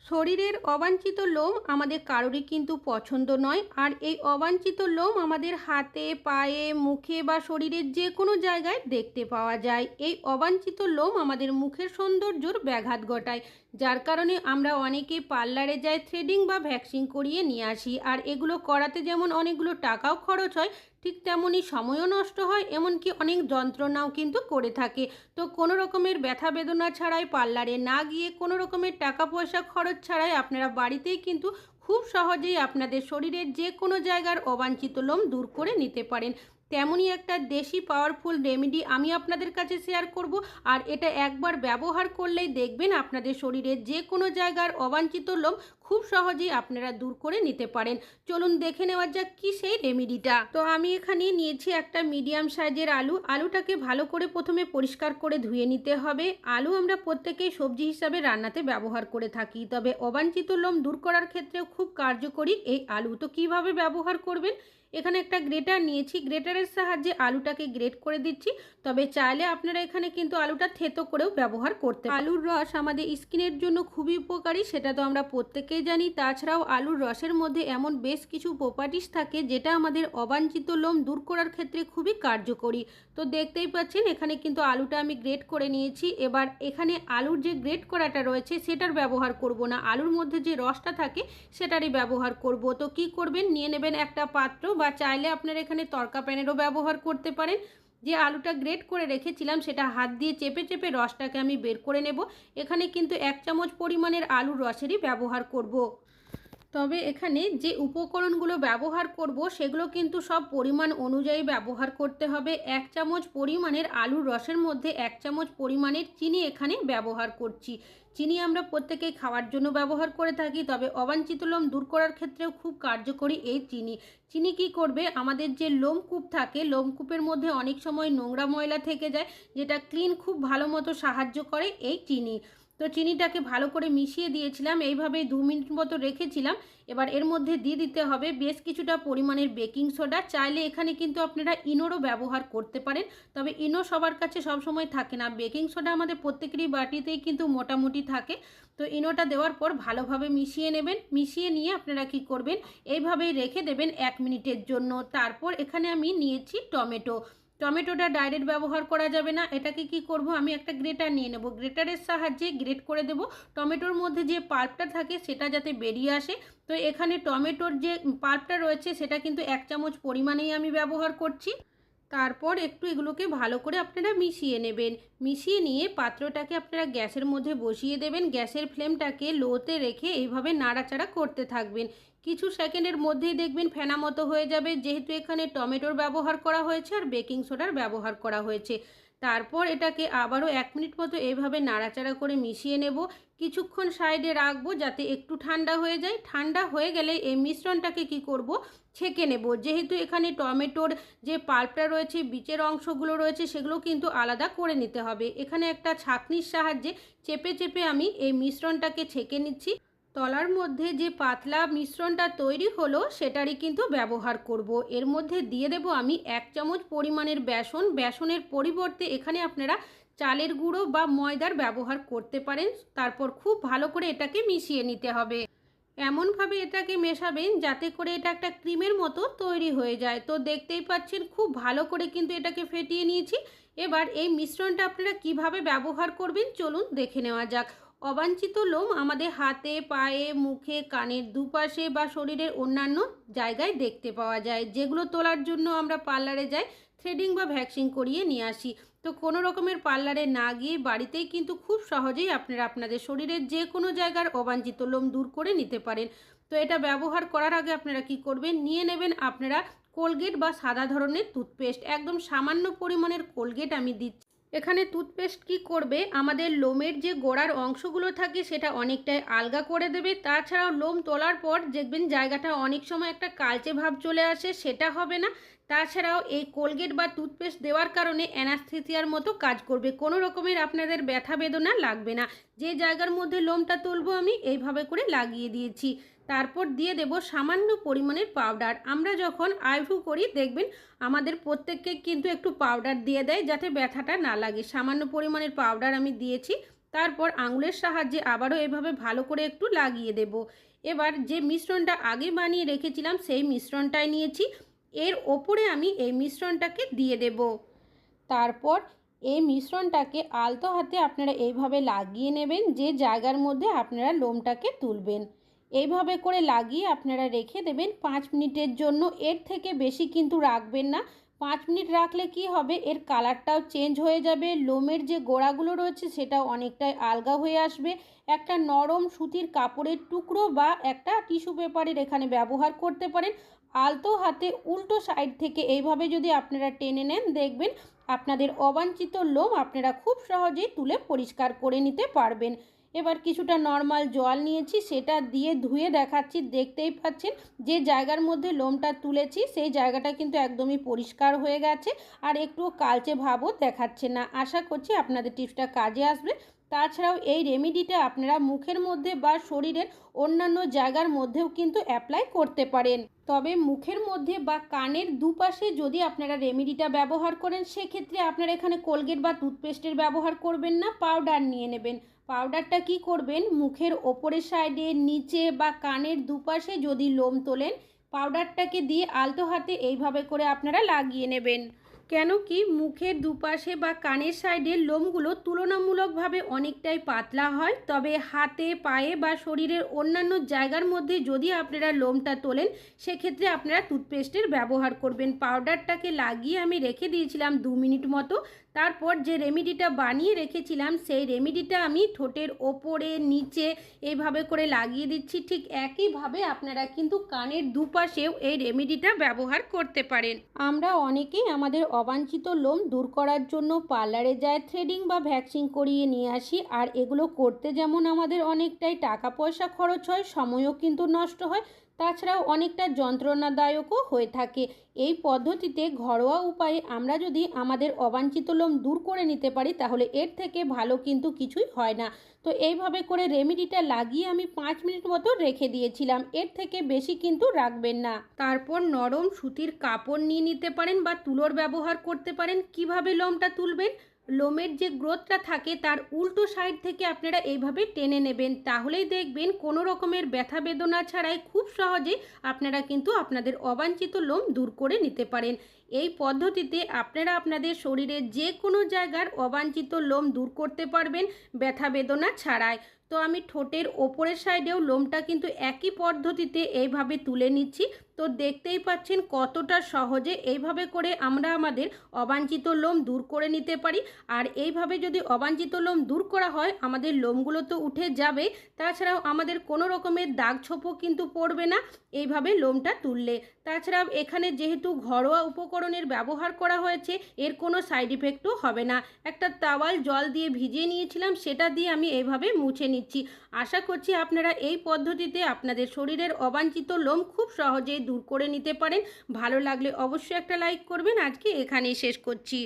শরীরের অবাঞ্ছিত লোম আমাদের কারোরই কিন্তু পছন্দ নয়। আর এই অবাঞ্ছিত লোম আমাদের হাতে, পায়ে, মুখে বা শরীরের যে কোনো জায়গায় দেখতে পাওয়া যায়। এই অবাঞ্ছিত লোম আমাদের মুখের সৌন্দর্যর ব্যাঘাত ঘটায়, যার কারণে আমরা অনেকেই পার্লারে যাই, থ্রেডিং বা ভ্যাক্সিং করিয়ে নিয়ে আসি। আর এগুলো করাতে যেমন অনেকগুলো টাকাও খরচ হয়, ঠিক তেমনই সময়ও নষ্ট হয়, এমনকি অনেক যন্ত্রণাও কিন্তু করে থাকে। তো কোনো রকমের ব্যথা বেদনা ছাড়াই, পার্লারে না গিয়ে, কোনো রকমের টাকা পয়সা খরচ ছাড়াই আপনারা বাড়িতেই কিন্তু খুব সহজেই আপনাদের শরীরের যে কোনো জায়গার অবাঞ্ছিত লোম দূর করে নিতে পারেন। তেমনই একটা দেশি পাওয়ারফুল রেমেডি আমি আপনাদের কাছে শেয়ার করব। আর এটা একবার ব্যবহার করলেই দেখবেন আপনাদের শরীরের যে কোনো জায়গার অবাঞ্ছিত লোম খুব সহজেই আপনারা দূর করে নিতে পারেন। চলুন দেখে নেওয়া যাক কি সেই রেমেডিটা। তো আমি এখানে নিয়েছি একটা মিডিয়াম সাইজের আলু। আলুটাকে ভালো করে প্রথমে পরিষ্কার করে ধুয়ে নিতে হবে। আলু আমরা প্রত্যেকেই সবজি হিসাবে রান্নাতে ব্যবহার করে থাকি, তবে অবাঞ্ছিত লোম দূর করার ক্ষেত্রেও খুব কার্যকরী এই আলু। তো কিভাবে ব্যবহার করবেন, এখানে একটা গ্রেটার নিয়েছি, গ্রেটারের সাহায্যে আলুটাকে গ্রেট করে দিচ্ছি। তবে চাইলে আপনারা এখানে কিন্তু আলুটা থেতো করেও ব্যবহার করতে পারেন। আলুর রস আমাদের স্কিনের জন্য খুবই উপকারী, সেটা তো আমরা প্রত্যেকেই জানি। তাছাড়াও আলুর রসের মধ্যে এমন বেশ কিছু প্রপার্টিস থাকে যেটা আমাদের অবাঞ্ছিত লোম দূর করার ক্ষেত্রে খুবই কার্যকরী। তো দেখতেই পাচ্ছেন এখানে কিন্তু আলুটা আমি গ্রেট করে নিয়েছি। এবার এখানে আলুর যে গ্রেট করাটা রয়েছে সেটার ব্যবহার করব না, আলুর মধ্যে যে রসটা থাকে সেটারই ব্যবহার করব। তো কি করবেন, নিয়ে নেবেন একটা পাত্র, বা চাইলে আপনারা এখানে তড়কা প্যানেরও ব্যবহার করতে পারেন। যে আলুটা গ্রেট করে রেখেছিলাম সেটা হাত দিয়ে চেপে চেপে রসটাকে আমি বের করে নেব। এখানে কিন্তু 1 চামচ পরিমাণের আলুর রসেরই ব্যবহার করব। তবে এখানে যে উপকরণগুলো ব্যবহার করব সেগুলো কিন্তু সব পরিমাণ অনুযায়ী ব্যবহার করতে হবে। 1 চামচ পরিমাণের আলুর রসের মধ্যে 1 চামচ পরিমাণের চিনি এখানে ব্যবহার করছি। চিনি আমরা প্রত্যেকেই খাওয়ার জন্য ব্যবহার করে থাকি, তবে অবাঞ্ছিত লোম দূর করার ক্ষেত্রেও খুব কার্যকরী এই চিনি। চিনি কী করবে, আমাদের যে লোমকূপ থাকে, লোমকূপের মধ্যে অনেক সময় নোংরা ময়লা থেকে যায়, যেটা ক্লিন খুব ভালো মতো সাহায্য করে এই চিনি। তো চিনিটাকে ভালো করে মিশিয়ে দিয়েছিলাম, এইভাবে 2 মিনিট মতো রেখেছিলাম। এবার এর মধ্যে দিয়ে দিতে হবে বেশ কিছুটা পরিমাণের বেকিং সোডা। চাইলে এখানে কিন্তু আপনারা ইনোরও ব্যবহার করতে পারেন, তবে ইনো সবার কাছে সবসময় থাকে না। বেকিং সোডা আমাদের প্রত্যেকেরই বাটিতেই কিন্তু মোটামুটি থাকে। তো ইনোটা দেওয়ার পর ভালোভাবে মিশিয়ে নেবেন। মিশিয়ে নিয়ে আপনারা কি করবেন, এইভাবেই রেখে দেবেন 1 মিনিটের জন্য। তারপর এখানে আমি নিয়েছি টমেটো। টমেটোটা ডাইরেক্ট ব্যবহার করা যাবে না, এটাকে কি করব, আমি একটা গ্রেটার নিয়ে নেব, গ্রেটারের সাহায্যে গ্রেট করে দেব। টমেটোর মধ্যে যে পাল্পটা থাকে সেটা যাতে বেরিয়ে আসে। তো এখানে টমেটোর যে পাল্পটা রয়েছে সেটা কিন্তু 1 চামচ পরিমাণেই আমি ব্যবহার করছি। তারপর একটু এগুলোকে ভালো করে আপনারা মিশিয়ে নেবেন। মিশিয়ে নিয়ে পাত্রটাকে আপনারা গ্যাসের মধ্যে বসিয়ে দেবেন। গ্যাসের ফ্লেমটাকে লোতে রেখে এইভাবে নাড়াচাড়া করতে থাকবেন। কিছু সেকেন্ডের মধ্যেই দেখবেন ফেনা মতো হয়ে যাবে, যেহেতু এখানে টমেটোর ব্যবহার করা হয়েছে আর বেকিং সোডার ব্যবহার করা হয়েছে। তারপর এটাকে আবারও 1 মিনিট মতো এইভাবে নাড়াচাড়া করে মিশিয়ে নেব। কিছুক্ষণ সাইডে রাখবো যাতে একটু ঠান্ডা হয়ে যায়। ঠান্ডা হয়ে গেলে এই মিশ্রণটাকে কি করব, ছেঁকে নেব। যেহেতু এখানে টমেটোর যে পাল্পটা রয়েছে, বীজের অংশগুলো রয়েছে, সেগুলো কিন্তু আলাদা করে নিতে হবে। এখানে একটা ছাঁকনির সাহায্যে চেপে চেপে আমি এই মিশ্রণটাকে ছেঁকে নিচ্ছি। তলার মধ্যে যে পাতলা মিশ্রণটা তৈরি হলো সেটারই কিন্তু ব্যবহার করব। এর মধ্যে দিয়ে দেব আমি 1 চামচ পরিমাণের বেসন। বেসনের পরিবর্তে এখানে আপনারা চালের গুঁড়ো বা ময়দার ব্যবহার করতে পারেন। তারপর খুব ভালো করে এটাকে মিশিয়ে নিতে হবে। এমনভাবে এটাকে মেশাবেন যাতে করে এটা একটা ক্রিমের মতো তৈরি হয়ে যায়। তো দেখতেই পাচ্ছেন খুব ভালো করে কিন্তু এটাকে ফেটিয়ে নিয়েছি। এবার এই মিশ্রণটা আপনারা কিভাবে ব্যবহার করবেন চলুন দেখে নেওয়া যাক। অবাঞ্ছিত লোম আমাদের হাতে, পায়ে, মুখে, কানের দুপাশে বা শরীরের অন্যান্য জায়গায় দেখতে পাওয়া যায়, যেগুলো তোলার জন্য আমরা পার্লারে যাই, থ্রেডিং বা ভ্যাক্সিং করিয়ে নিয়ে আসি। তো কোনো রকমের পার্লারে না গিয়ে বাড়িতেই কিন্তু খুব সহজেই আপনারা আপনাদের শরীরের যে কোনো জায়গার অবাঞ্ছিত লোম দূর করে নিতে পারেন। তো এটা ব্যবহার করার আগে আপনারা কি করবেন, নিয়ে নেবেন আপনারা কোলগেট বা সাদা ধরনের টুথপেস্ট। একদম সামান্য পরিমাণের কোলগেট আমি দিচ্ছি। এখানে টুথপেস্ট কি করবে, আমাদের লোমের যে গোড়ার অংশগুলো থাকে সেটা অনেকটাই আলগা করে দেবে। তাছাড়াও লোম তোলার পর দেখবেন জায়গাটা অনেক সময় একটা কালচে ভাব চলে আসে, সেটা হবে না। তাছাড়াও এই কোলগেট বা টুথপেস্ট দেওয়ার কারণে অ্যানাস্থেসিয়ার মতো কাজ করবে, কোনো রকমের আপনাদের ব্যথা বেদনা লাগবে না। যে জায়গার মধ্যে লোমটা তুলবো আমি এইভাবে করে লাগিয়ে দিয়েছি। তারপর দিয়ে দেব সামান্য পরিমাণের পাউডার। আমরা যখন আইব্রো করি দেখবেন আমাদের প্রত্যেককে কিন্তু একটু পাউডার দিয়ে দেয় যাতে ব্যথাটা না লাগে। সামান্য পরিমাণের পাউডার আমি দিয়েছি। তারপর আঙুলের সাহায্যে আবারও এভাবে ভালো করে একটু লাগিয়ে দেব। এবার যে মিশ্রণটা আগে বানিয়ে রেখেছিলাম সেই মিশ্রণটাই নিয়েছি, এর ওপরে আমি এই মিশ্রণটাকে দিয়ে দেব। তারপর এই মিশ্রণটাকে আলতো হাতে আপনারা এইভাবে লাগিয়ে নেবেন যে জায়গার মধ্যে আপনারা লোমটাকে তুলবেন। এইভাবে করে লাগিয়ে আপনারা রেখে দেবেন 5 মিনিটের জন্য। এর থেকে বেশি কিন্তু রাখবেন না। 5 মিনিট রাখলে কি হবে, এর কালারটাও চেঞ্জ হয়ে যাবে, লোমের যে গোড়াগুলো রয়েছে সেটাও অনেকটাই আলগা হয়ে আসবে। একটা নরম সুতির কাপড়ের টুকরো বা একটা টিস্যু পেপারের এখানে ব্যবহার করতে পারেন। আলতো হাতে উল্টো সাইড থেকে এইভাবে যদি আপনারা টেনে নেন, দেখবেন আপনাদের অবাঞ্ছিত লোম আপনারা খুব সহজেই তুলে পরিষ্কার করে নিতে পারবেন। এবার কিছুটা নর্মাল জল নিয়েছি, সেটা দিয়ে ধুয়ে দেখাচ্ছি। দেখতেই পাচ্ছেন যে জায়গার মধ্যে লোমটা তুলেছি সেই জায়গাটা কিন্তু একদমই পরিষ্কার হয়ে গেছে আর একটুও কালচে ভাবও দেখাচ্ছে না। আশা করছি আপনাদের টিপসটা কাজে আসবে। তাছাড়াও এই রেমেডিটা আপনারা মুখের মধ্যে বা শরীরের অন্যান্য জায়গার মধ্যেও কিন্তু অ্যাপ্লাই করতে পারেন। তবে মুখের মধ্যে বা কানের দুপাশে যদি আপনারা রেমেডিটা ব্যবহার করেন, সেক্ষেত্রে আপনারা এখানে কোলগেট বা টুথপেস্টের ব্যবহার করবেন না, পাউডার নিয়ে নেবেন। পাউডারটা কি করবেন, মুখের ওপরের সাইডে, নিচে বা কানের দুপাশে যদি লোম তোলেন, পাউডারটাকে দিয়ে আলতো হাতে এইভাবে করে আপনারা লাগিয়ে নেবেন। কেন কি মুখের দুপাশে বা কানের সাইডের লোমগুলো তুলনামূলকভাবে অনেকটাই পাতলা হয়, তবে হাতে, পায়ে বা শরীরের অন্যান্য জায়গার মধ্যে যদি আপনারা লোমটা তোলেন, সেক্ষেত্রে আপনারা টুথপেস্টের ব্যবহার করবেন। পাউডারটাকে লাগিয়ে আমি রেখে দিয়েছিলাম 2 মিনিট মতো। তারপর যে রেমেডিটা বানিয়ে রেখেছিলাম সেই রেমেডিটা আমি ঠোঁটের ওপরে, নিচে এইভাবে করে লাগিয়ে দিচ্ছি। ঠিক একইভাবে আপনারা কিন্তু কানের দুপাশেও এই রেমেডিটা ব্যবহার করতে পারেন। আমরা অনেকেই আমাদের অবাঞ্ছিত লোম দূর করার জন্য পার্লারে যায়, থ্রেডিং বা ভ্যাক্সিং করিয়ে নিয়ে আসি। আর এগুলো করতে যেমন আমাদের অনেকটাই টাকা পয়সা খরচ হয়, সময়ও কিন্তু নষ্ট হয়, তাছাড়াও অনেকটা যন্ত্রণাদায়কও হয়ে থাকে। এই পদ্ধতিতে ঘরোয়া উপায়ে আমরা যদি আমাদের অবাঞ্ছিত লোম দূর করে নিতে পারি, তাহলে এর থেকে ভালো কিন্তু কিছুই হয় না। তো এইভাবে করে রেমেডিটা লাগিয়ে আমি 5 মিনিট মতো রেখে দিয়েছিলাম, এর থেকে বেশি কিন্তু রাখবেন না। তারপর নরম সুতির কাপড় নিয়ে নিতে পারেন বা তুলোর ব্যবহার করতে পারেন। কিভাবে লোমটা তুলবেন, লোমের যে গ্রোথটা থাকে তার উল্টো সাইড থেকে আপনারা এইভাবে টেনে নেবেন, তাহলেই দেখবেন কোনো রকমের ব্যথা বেদনা ছাড়াই খুব সহজেই আপনারা কিন্তু আপনাদের অবাঞ্ছিত লোম দূর করে নিতে পারেন। এই পদ্ধতিতে আপনারা আপনাদের শরীরের যে কোনো জায়গার অবাঞ্ছিত লোম দূর করতে পারবেন ব্যথা বেদনা ছাড়াই। তো আমি ঠোঁটের ওপরের সাইডেও লোমটা কিন্তু একই পদ্ধতিতে এইভাবে তুলে নিচ্ছি। তো দেখতেই পাচ্ছেন কতটা সহজে এইভাবে করে আমরা আমাদের অবাঞ্ছিত লোম দূর করে নিতে পারি। আর এইভাবে যদি অবাঞ্ছিত লোম দূর করা হয়, আমাদের লোমগুলো তো উঠে যাবে, তাছাড়াও আমাদের কোনো রকমের দাগ ছোপও কিন্তু পড়বে না এইভাবে লোমটা তুললে। তাছাড়াও এখানে যেহেতু ঘরোয়া উপকরণের ব্যবহার করা হয়েছে, এর কোনো সাইড ইফেক্টও হবে না। একটা তাওয়াল জল দিয়ে ভিজিয়ে নিয়েছিলাম, সেটা দিয়ে আমি এইভাবে মুছে নিচ্ছি। আশা করছি আপনারা এই পদ্ধতিতে আপনাদের শরীরের অবাঞ্ছিত লোম খুব সহজেই দূর করে নিতে পারেন। ভালো লাগলে অবশ্যই একটা লাইক করবেন। আজকে এখানেই শেষ করছি।